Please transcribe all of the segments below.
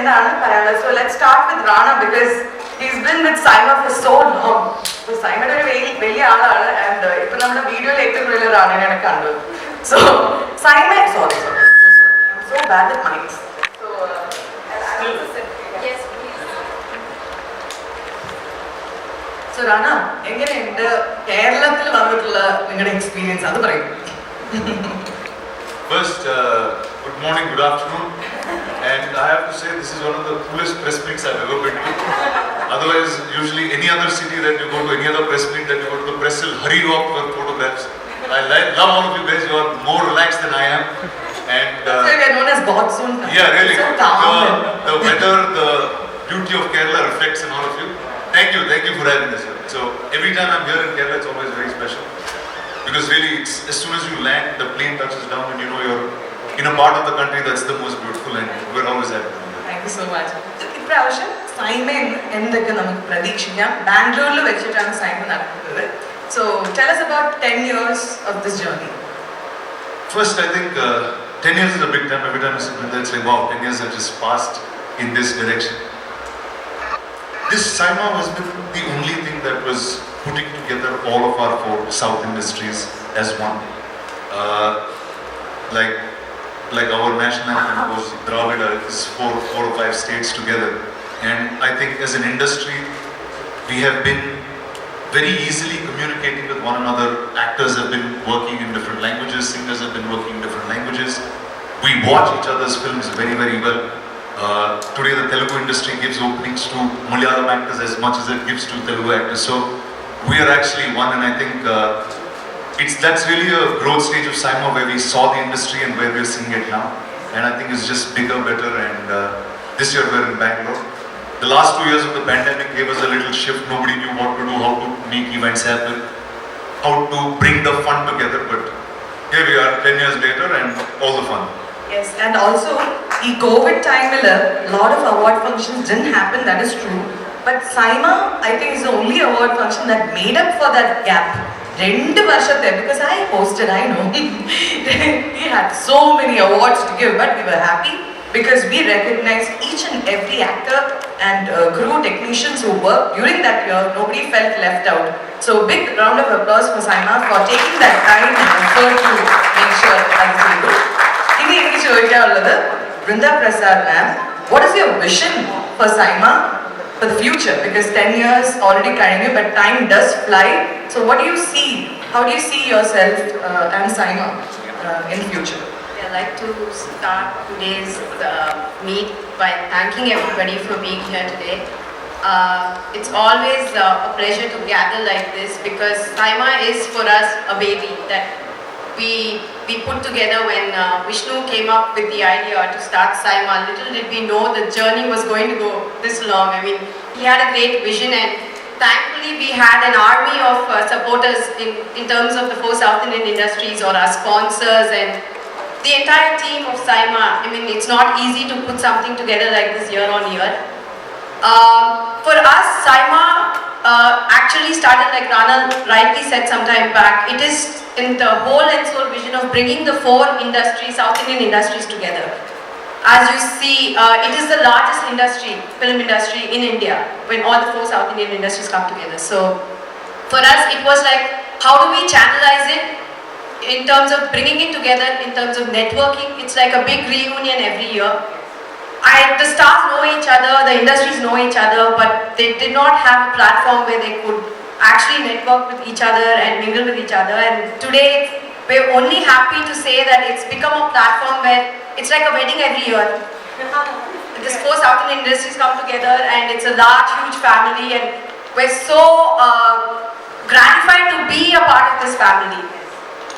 So let's start with Rana because he's been with Siima for so long. So Siima is a very and now we video Rana. So Siima, sorry. I'm so bad at mics. So yes, please. So Rana, Kerala experience? First, good morning, good afternoon, and I have to say this is one of the coolest press meets I've ever been to. Otherwise, usually any other city that you go to, any other press meet that you go to, the press will hurry you up for photographs. I love all of you guys, you are more relaxed than I am. And so we are known as God soon. Yeah, really. So calm. The weather, the beauty of Kerala reflects in all of you. Thank you for having us here. So every time I'm here in Kerala, it's always very special. Because really, it's, as soon as you land, the plane touches down and you know you're in a part of the country that's the most beautiful and we're always happy. Thank you so much. So, Siima Bangalore So tell us about 10 years of this journey. First, I think 10 years is a big time. Every time I sit with that, it's like, wow, 10 years have just passed in this direction. This Siima was the only thing that was putting together all of our four South industries as one. Like our national anthem was Dravida, is four or five states together. And I think as an industry, we have been very easily communicating with one another. Actors have been working in different languages, singers have been working in different languages. We watch each other's films very, very well. Today the Telugu industry gives openings to Malayalam actors as much as it gives to Telugu actors. So we are actually one, and I think that's really a growth stage of Siima where we saw the industry and where we're seeing it now. And I think it's just bigger, better, and this year we're in Bangalore. The last 2 years of the pandemic gave us a little shift. Nobody knew what to do, how to make events happen, how to bring the fun together. But here we are 10 years later and all the fun. Yes, and also, in COVID time, a lot of award functions didn't happen, that is true. But Siima, I think, is the only award function that made up for that gap. Because I hosted, I know. We had so many awards to give, but we were happy because we recognized each and every actor and crew technicians who worked during that year. Nobody felt left out. So big round of applause for Siima for taking that time and effort to make sure that is able. Brinda Prasad ma'am, what is your vision for Siima for the future? Because 10 years already carrying you, but time does fly. So what do you see? How do you see yourself and Siima in the future? I'd like to start today's meet by thanking everybody for being here today. It's always a pleasure to gather like this because Siima is for us a baby that we put together when Vishnu came up with the idea to start Siima. Little did we know the journey was going to go this long. I mean, he had a great vision, and thankfully we had an army of supporters in terms of the four South Indian industries or our sponsors and the entire team of Siima. I mean, it's not easy to put something together like this year on year. For us, Siima actually started, like Rana rightly said some time back, it is in the whole and soul vision of bringing the four industries, South Indian industries together. As you see, it is the largest industry, film industry in India, when all the four South Indian industries come together. So for us, it was like, how do we channelize it in terms of bringing it together, in terms of networking? It's like a big reunion every year. The stars know each other, the industries know each other, but they did not have a platform where they could actually network with each other and mingle with each other. And today, we're only happy to say that it's become a platform where it's like a wedding every year. These four South Indian industries come together and it's a large, huge family, and we're so gratified to be a part of this family.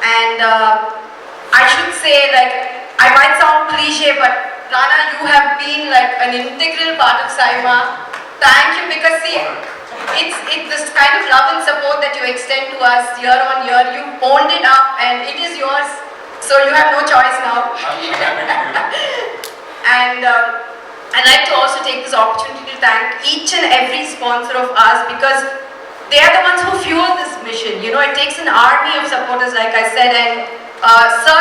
And I should say, like, I might sound cliche, but Rana, you have been like an integral part of Siima. Thank you, because see, it's this kind of love and support that you extend to us year on year. You owned it up and it is yours, so you have no choice now. And I'd like to also take this opportunity to thank each and every sponsor of ours, because they are the ones who fuel this mission. You know, it takes an army of supporters, like I said. And sir,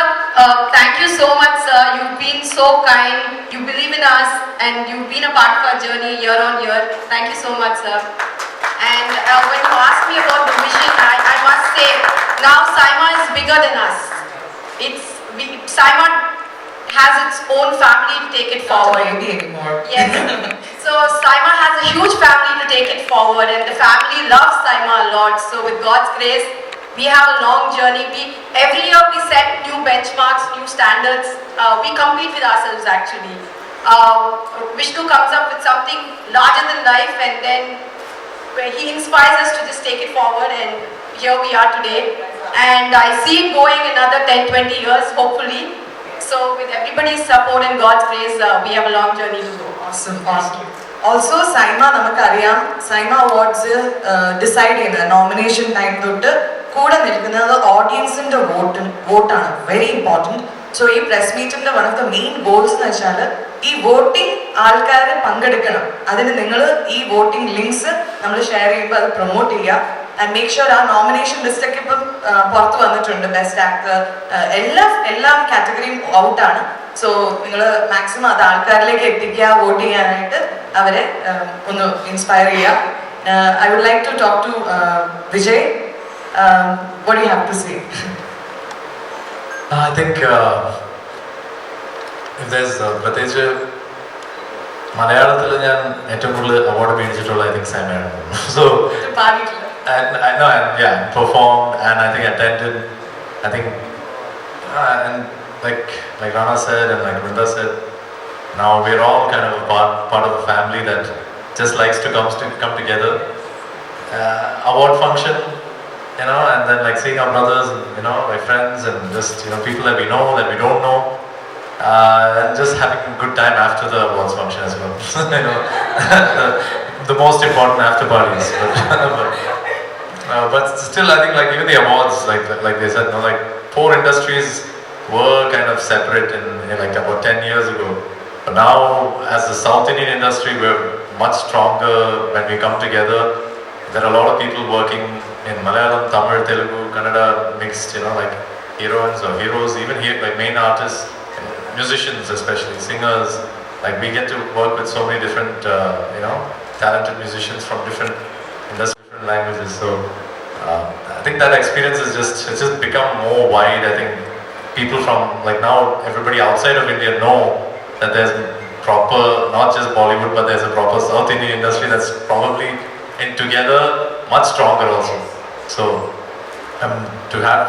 thank you so much, sir. You've been so kind. You believe in us, and you've been a part of our journey year on year. Thank you so much, sir. And when you asked me about the mission, I must say, now Siima is bigger than us. Siima has its own family to take it Not a forward. baby anymore. Yes. So Siima has a huge family to take it forward, and the family loves Siima a lot. So with God's grace, we have a long journey. Every year we set new benchmarks, new standards. We compete with ourselves actually. Vishnu comes up with something larger than life, and then he inspires us to just take it forward, and here we are today. And I see it going another 10-20 years, hopefully. So with everybody's support and God's grace, we have a long journey to go. Awesome. Also, Siima, നമുക്കറിയാം Siima Awards decide ചെയ്യുന്ന nomination time തൊട്ട് കൂടെ നിൽക്കുന്നത് ഓഡിയൻസിന്റെ വോട്ടാണ് very important. So ഈ press മീറ്റിന്റെ one of the main goals എന്ന് വെച്ചാൽ ഈ വോട്ടിംഗ് ആൾക്കാർ പങ്കെടുക്കണം. അതിന് നിങ്ങൾ ഈ വോട്ടിംഗ് ലിങ്ക്സ് നമ്മൾ ഷെയർ ചെയ്യുമ്പോൾ അത് പ്രൊമോട്ട് ചെയ്യുക. ആൻഡ് മേക്ക് ഷുവർ ആ നോമിനേഷൻ ലിസ്റ്റൊക്കെ ഇപ്പം പുറത്ത് വന്നിട്ടുണ്ട്. ബെസ്റ്റ് ആക്ടർ എല്ലാ കാറ്റഗറിയും ഔട്ടാണ്. സോ നിങ്ങൾ മാക്സിമം അത് ആൾക്കാരിലേക്ക് എത്തിക്കുക, വോട്ട് ചെയ്യാനായിട്ട് അവരെ ഒന്ന് ഇൻസ്പയർ ചെയ്യുക. I would like to talk to Vijay. What do you have to say? I think if there's പ്രത്യേകിച്ച് മലയാളത്തിൽ ഞാൻ ഏറ്റവും കൂടുതൽ award മേടിച്ചിട്ടുള്ള I think Saniya. So I know, yeah, performed and I think attended. I think and like Rana said and like Vrinda said, now we're all kind of a part of the family that just likes to come together. Award function, you know, and then like seeing our brothers, and, you know, my friends, and just, you know, people that we know, that we don't know, and just having a good time after the awards function as well. You know, the most important after parties. But still, I think like even the awards, like they said, you know, like 4 industries were kind of separate in like about 10 years ago. But now, as the South Indian industry, we're much stronger when we come together. There are a lot of people working in Malayalam, Tamil, Telugu, Kannada, mixed, you know, like heroines or heroes, even here, like main artists, musicians especially, singers. Like we get to work with so many different, you know, talented musicians from different industries, different languages. So I think that experience is it's just become more wide. I think people from, like now, everybody outside of India know that there's proper, not just Bollywood, but there's a proper South Indian industry that's probably in together much stronger also. So to have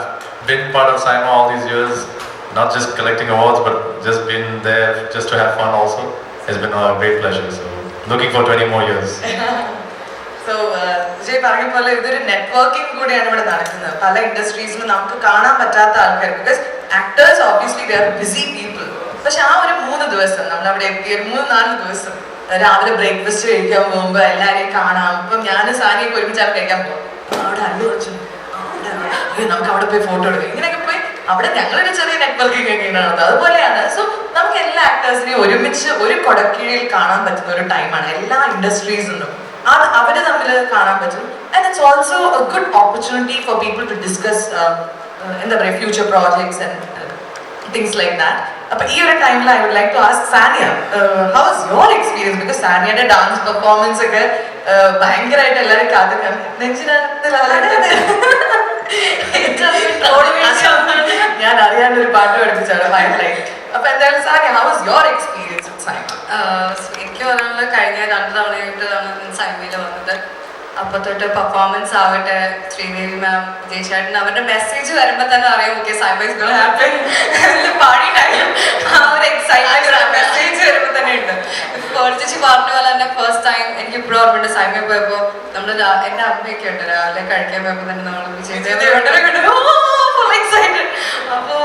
been part of Siima all these years, not just collecting awards but just been there just to have fun also, has been a great pleasure. So looking for 20 more years. So Vijay പറഞ്ഞ പോലെ ഇതൊരു networking കൂടിയാണ് ഇവിടെ നടക്കുന്നത്. പല ഇൻഡസ്ട്രീസിലും നമുക്ക് കാണാൻ പറ്റാത്ത ആൾക്കാർ, because actors obviously they are BC people. പക്ഷെ ആ ഒരു 3 ദിവസം നമ്മളവിടെ എത്തിയ 3-4 ദിവസം രാവിലെ ബ്രേക്ക്ഫാസ്റ്റ് കഴിക്കാൻ പോകുമ്പോൾ എല്ലാവരെയും കാണാം. ഇപ്പം ഞാൻ സാനിയൊക്കെ ഒരുമിച്ചാണ് കഴിക്കാൻ പോകും. അവിടെ അല്ലു വെച്ചു നമുക്ക് അവിടെ പോയി ഫോട്ടോ എടുക്കാം, ഇങ്ങനെയൊക്കെ പോയി അവിടെ ഞങ്ങളൊരു ചെറിയ നെറ്റ്വർക്കിംഗ് ഒക്കെയാണ്. അതുപോലെയാണ്. സോ നമുക്ക് എല്ലാ ആക്ടേഴ്സിനെയും ഒരുമിച്ച് ഒരു കൊടക്കീഴിൽ കാണാൻ പറ്റുന്ന ഒരു ടൈമാണ് എല്ലാ ഇൻഡസ്ട്രീസിനും. അത് അവർ തമ്മിൽ കാണാൻ പറ്റും. And it's also a good opportunity for people to discuss എന്താ പറയുക future projects and things like that. അപ്പോൾ ഈ ഒരു ടൈമിൽ I would like to ask Sania, how was your experience? Because സാനിയയുടെ ഡാൻസ് പെർഫോമൻസ് ഒക്കെ ഭയങ്കരമായിട്ട് എല്ലാവരും കാത്തിക്കാം. നെഞ്ചിനകത്ത് ഞാൻ അറിയാണ്ടൊരു പാട്ട് പഠിപ്പിച്ചാണ് ഹൈലൈറ്റ്. അപ്പൊ എന്തായാലും Sania, how was your experience with SIIMA? എനിക്ക് പറയാനുള്ള കഴിഞ്ഞ 2 തവണയായിട്ടാണ് സൈമയിൽ വന്നത്. അപ്പോൾ തൊട്ട് പെർഫോമൻസ് ആവട്ടെ, ശ്രീദേവി മാം, വിജയ് ചേട്ടൻ, അവരുടെ മെസ്സേജ് വരുമ്പോൾ തന്നെ അറിയാം okay SIIMA is gonna happen. പാടിയിട്ടായാലും ആ ഒരു എക്സൈറ്റ്മെന്റ് മെസ്സേജ് വരുമ്പോൾ തന്നെ ഉണ്ട്. ചേച്ചി പറഞ്ഞ പോലെ തന്നെ ഫസ്റ്റ് ടൈം എനിക്ക് ഇപ്പോഴും ഓർമ്മയുണ്ട് സൈമയിൽ പോയപ്പോൾ നമ്മൾ എൻ്റെ അമ്മയൊക്കെ ഉണ്ട് രാവിലെ കഴിക്കാൻ പോയപ്പോൾ തന്നെ നമ്മൾ വിജയ് എക്സൈറ്റഡ്. അപ്പോൾ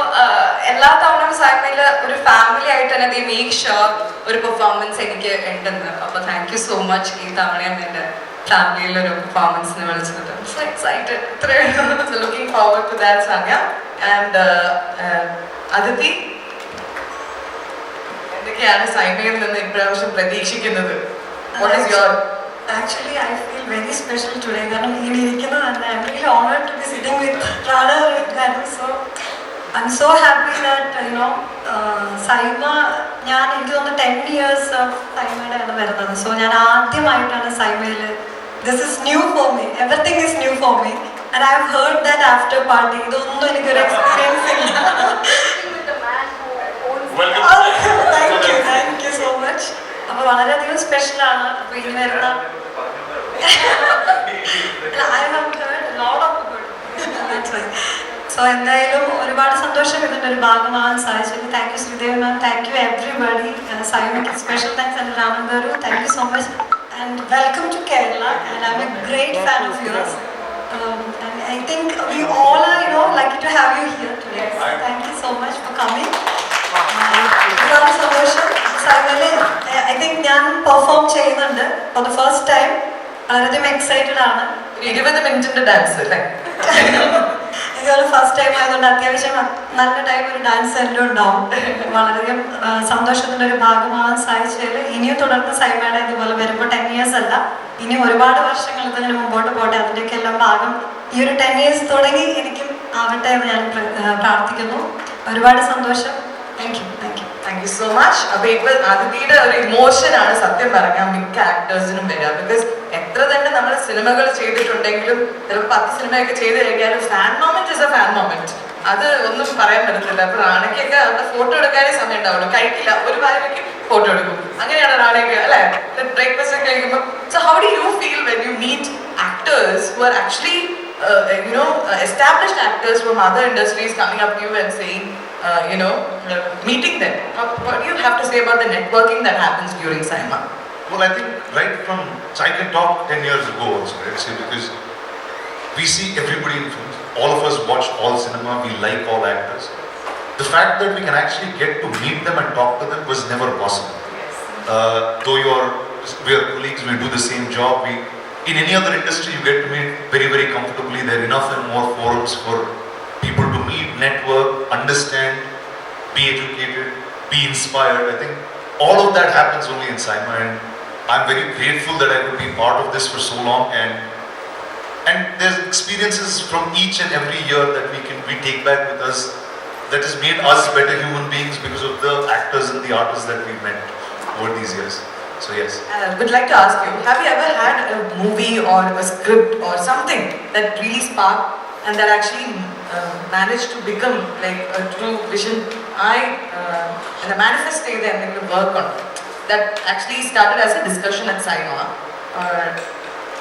എല്ലാ തവണയും സൈമയിൽ ഒരു ഫാമിലി ആയിട്ട് തന്നെ ദി മേക്ക് ഷുവർ ഒരു പെർഫോമൻസ് എനിക്ക് ഉണ്ടെന്ന്. അപ്പോൾ താങ്ക് യു സോ മച്ച്. ഈ തവണയാണ് എൻ്റെ ഫാമിലിയിലൊരു പെർഫോമൻസിന് വിളിച്ചത്. So excited. So looking forward to that, Saniya. And Adithi, എന്തൊക്കെയാണ് സൈമയിൽ നിന്ന് ഇപ്രാവശ്യം പ്രതീക്ഷിക്കുന്നത്? What is your Actually, I feel very special today. I'm really honored to be sitting with Rana and so I'm so happy that Siima, എനിക്ക് തോന്നുന്നു 10 years of Siimയുടെ വരുന്നത്. So ഞാൻ ആദ്യമായിട്ടാണ് Siimയിൽ. This is new for me. Everything is new for me. And I've heard that after party. ഇതൊന്നും എനിക്കൊരു experience ഇല്ല. Thank you so much. അപ്പോൾ വളരെയധികം സ്പെഷ്യലാണ്. അപ്പോൾ ഇനി വരുന്ന I have heard a lot of good. That's right. So എന്തായാലും ഒരുപാട് സന്തോഷം ഇതിൻ്റെ ഒരു ഭാഗമാകാൻ സാധിച്ചത്. Thank you Sridevi ma'am, thank you everybody. Siimയ്ക്ക് special thanks and Raman garu, thank you so much and welcome to Kerala, and I'm a great fan of yours. And I think we all are lucky to have you here today. So thank you so much for coming. ഒരുപാട് സന്തോഷം. Siimയിൽ I think ഞാൻ perform ചെയ്യുന്നുണ്ട് for the first time. വളരെയധികം excited ആണ്. 20 മിനിറ്റിന്റെ dance അല്ലേ? ഇതുപോലെ first time ആയതുകൊണ്ട് അത്യാവശ്യം നല്ല ടൈം ഒരു ഡാൻസ് എല്ലാം ഉണ്ടാവും. വളരെയധികം സന്തോഷത്തിൻ്റെ ഒരു ഭാഗമാകാൻ സാധിച്ചതിൽ ഇനിയും തുടർന്ന് Siimയുടെ ഇതുപോലെ വരുമ്പോൾ 10 years അല്ല, ഇനി ഒരുപാട് വർഷങ്ങൾ ഇതിങ്ങനെ മുമ്പോട്ട് പോട്ടെ. അതിൻ്റെയൊക്കെ എല്ലാം ഭാഗം ഈ ഒരു 10 years തുടങ്ങി എനിക്കും ആവട്ടെ എന്ന് ഞാൻ പ്രാർത്ഥിക്കുന്നു. ഒരുപാട് സന്തോഷം. Thank you. Thank you so much. അപ്പൊ ഇപ്പൊ അതിഥിയുടെ ഒരു ഇമോഷനാണ് സത്യം പറഞ്ഞാൽ മിക്ക ആക്ടേഴ്സിനും വരിക. ബിക്കോസ് എത്ര തന്നെ നമ്മൾ സിനിമകൾ ചെയ്തിട്ടുണ്ടെങ്കിലും ചിലപ്പോൾ 10 സിനിമയൊക്കെ ചെയ്ത് കഴിഞ്ഞാലും fan moment is A fan moment. അത് ഒന്നും പറയാൻ പറ്റത്തില്ല. അപ്പൊ റാണയ്ക്കൊക്കെ അവിടെ ഫോട്ടോ എടുക്കാനേ സമയം ഉണ്ടാവുള്ളൂ. കഴിക്കില്ല, ഒരു ഭാര്യയ്ക്ക് ഫോട്ടോ എടുക്കും. അങ്ങനെയാണ് റാണയ്ക്ക് അല്ലെ ബ്രേക്ക്ഫാസ്റ്റ് ഒക്കെ കഴിക്കുമ്പോൾ. So how do you feel when you meet actors who are actually established actors from other industries coming up to you and saying meeting them? What do you have to say about the networking that happens during Siima? Well, I think right from, so I can talk 10 years ago also, right? See, because we see everybody in films. All of us watch all cinema, we like all actors. The fact that we can actually get to meet them and talk to them was never possible. Though we are colleagues, we do the same job, in any other industry you get to meet very, very comfortably. There are enough and more forums for people to meet, network, understand, be educated, be inspired. I think all of that happens only in Siima, and I'm very grateful that I could be part of this for so long. And there's experiences from each and every year that we take back with us that has made us better human beings because of the actors and the artists that we've met over these years. So yes. Would like to ask you, have you ever had a movie or a script or something that really sparked and that actually managed to become like a true vision? And the manifest day that I'm going to work on that actually started as a discussion at Siima.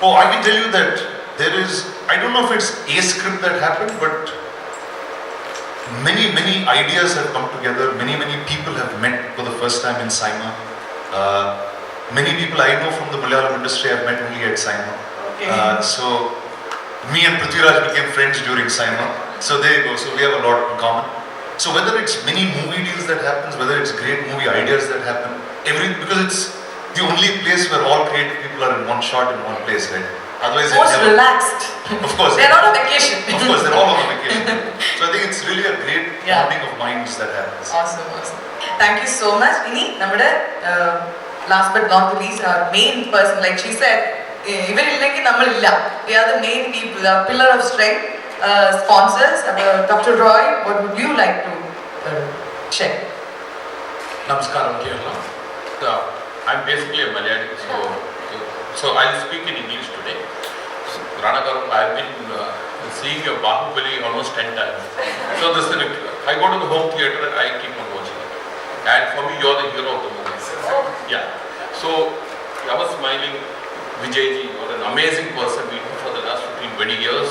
Oh, I can tell you that there is, I don't know if it's a script that happened, but many ideas have come together. Many people have met for the first time in Siima. Many people I know from the Malayalam industry I've met only at Siima. Okay. So me and Prithviraj became friends during Siima. So there you go. So we have a lot in common. So whether it's many movie deals that happens, whether it's great movie ideas that happen, because it's the only place where all creative people are in one shot in one place, right? Otherwise, Most relaxed. Of course. They're not on vacation. Of course, they're all on vacation. So I think it's really a great bonding of minds that happens. Awesome. Thank you so much. Ini nammade last but not the least, our main person, like she said, ഇവരില്ലെങ്കിൽ നമ്മളില്ല. We are the main people, our pillar of strength, sponsors. Dr. Roy, what would you like to share? Namaskaram, Kerala. I'm basically a Malayali, so I'll speak in English today. Rana garu, I've been seeing your Bahubali almost 10 times. So I go to the home theatre and I keep on watching it. And for me, you're the hero of the movie. Yeah. So I was smiling. Vijayji, you're an amazing person. We know for the last 15-20 years.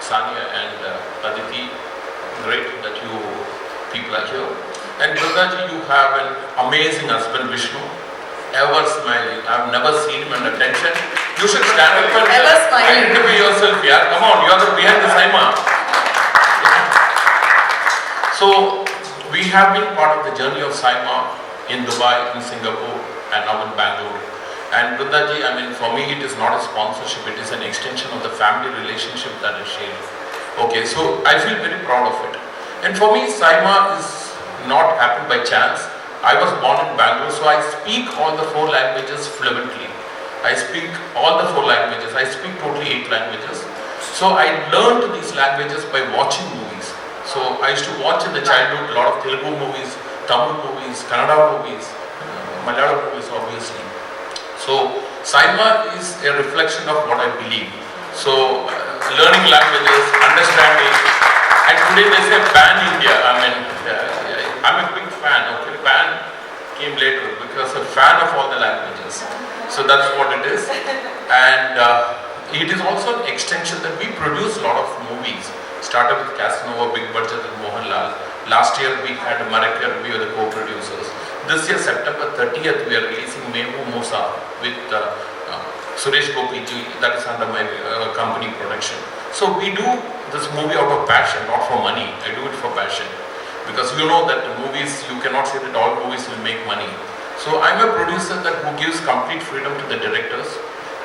Saniya and Adithi, great that you people are here. And Brotherji, you have an amazing husband, Vishnu. Ever smiling. I've never seen him under tension. You should stand up and Ever smiling. interview yourself. Yeah, come on, you are the behind the Siima. So we have been part of the journey of Siima in Dubai, in Singapore, and now in Bangalore. And Vrindaji, I mean, for me it is not a sponsorship, it is an extension of the family relationship that is shared. Okay, so I feel very proud of it. And for me, Siima is not happened by chance. I was born in Bangalore, so I speak all the 4 languages fluently. I speak all the 4 languages. I speak totally 8 languages. So I learned these languages by watching movies. So I used to watch in the childhood a lot of Telugu movies, Tamil movies, Kannada movies, Malayalam movies obviously. So Siima is a reflection of what I believe. So learning languages, understanding, and today they say pan India. I mean, I'm a big fan. Okay, pan came later because a fan of all the languages. So that's what it is, and it is also an extension that we produce a lot of movies. Started with Casanova, big budget with Mohanlal. Last year we had America, we were the co-producers. This year, September 30th, we are releasing Mehu Mosa with Suresh Gopiji, that is under my company production. So we do this movie out of passion, not for money. I do it for passion. Because you know that movies, you cannot say that all movies will make money. So I'm a producer who gives complete freedom to the directors.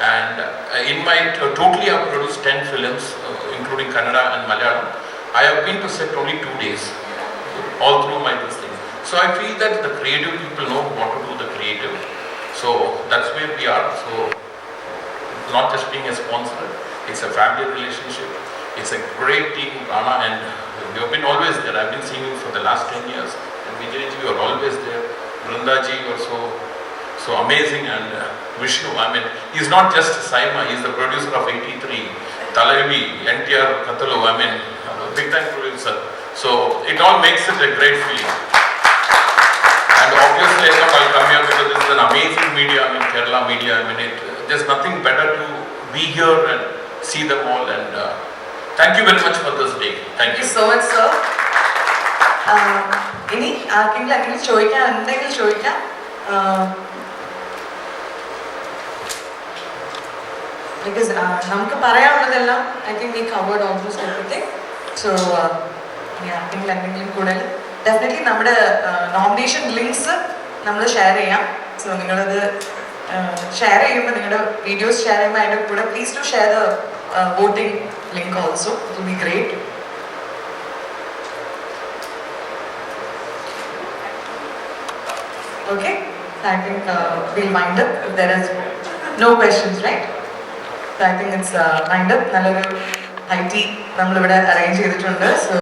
And in my, totally I've produced 10 films, including Kannada and Malayalam. I have been to set only 2 days, all through my this thing. So I feel that the creative people know what to do the creative. So that's where we are. So not just being a sponsor, it's a family relationship. It's a great team, Rana, and we have been always there. I've been seeing you for the last 10 years. And Vijayji, you are always there. Vrindaji, you are so amazing, and Vishnu, I mean, he's not just Siima, he's the producer of 83, Talavi, NTR, Kathalu, I mean, big time producer. So it all makes it a great feeling. And obviously I thought I'll come here because this is an amazing media, I mean, Kerala media, I mean, there's nothing better to be here and see them all, and thank you very much for this day. Thank you. So much, sir. ഇനി ആർക്കെങ്കിലും എന്തെങ്കിലും ചോദിക്കാം, എന്തെങ്കിലും ചോദിക്കാം. Because നമുക്ക് പറയാനുള്ളതെല്ലാം I think we covered almost everything. So ആർക്കെങ്കിലും എന്തെങ്കിലും കൂടുതൽ ഡെഫിനറ്റ്ലി നമ്മുടെ നോമിനേഷൻ ലിങ്ക്സ് നമ്മൾ ഷെയർ ചെയ്യാം. സോ നിങ്ങളത് ഷെയർ ചെയ്യുമ്പോൾ, നിങ്ങളുടെ വീഡിയോസ് ഷെയർ ചെയ്യുമ്പോൾ അതിൻ്റെ കൂടെ please to share the voting link also. It will be great. Okay, I think we'll wind up if there is no questions, right? So I think it's wind up. നല്ലൊരു IT നമ്മളിവിടെ arrange ചെയ്തിട്ടുണ്ട്. So